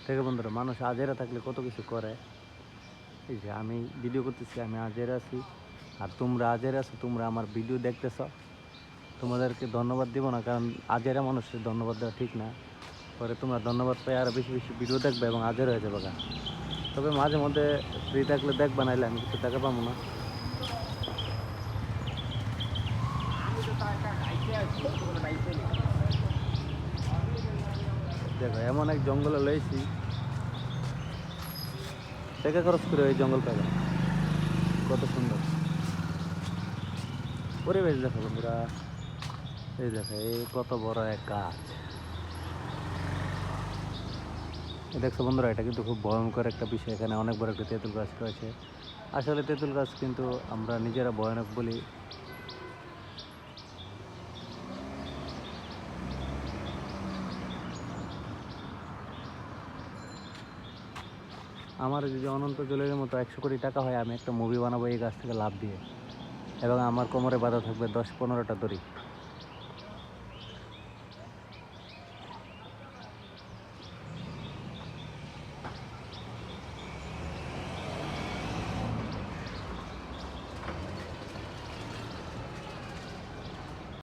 থেকে বন্ধুরা, মানুষ আজেরা থাকলে কত কিছু করে। এই যে আমি ভিডিও করতেছি, আমি আজেরা আছি, আর তোমরা আজেরা আছো, তোমরা আমার ভিডিও দেখতেছ। তোমাদেরকে ধন্যবাদ দিব না, কারণ আজেরা মানুষের ধন্যবাদ দেওয়া ঠিক না। পরে তোমরা ধন্যবাদ পাই আরও বেশি বেশি ভিডিও দেখবে এবং আজের হয়ে যাবে গা। তবে মাঝে মধ্যে ফ্রি থাকলে দেখবা, নাইলে আমি কিছু দেখা পাবো না। দেখো এমন এক জঙ্গলে লইছি, টাকা খরচ করে এই জঙ্গল পাবে, কত সুন্দর পরিবেশ। দেখো বন্ধুরা, এই দেখো এই কত বড় এক গাছ। দেখছো বন্ধুরা, এটা কিন্তু খুব ভয়ঙ্কর একটা বিষয়। এখানে অনেক বড় একটা তেঁতুল গাছ রয়েছে। আসলে তেঁতুল গাছ কিন্তু আমরা নিজেরা ভয়ানক বলি। আমার যদি অনন্ত জলিলের মতো 100 কোটি টাকা হয়, আমি একটা মুভি বানাবো এই গাছ থেকে লাভ দিয়ে, এবং আমার কোমরে বাঁধা থাকবে 10-15টা দড়ি।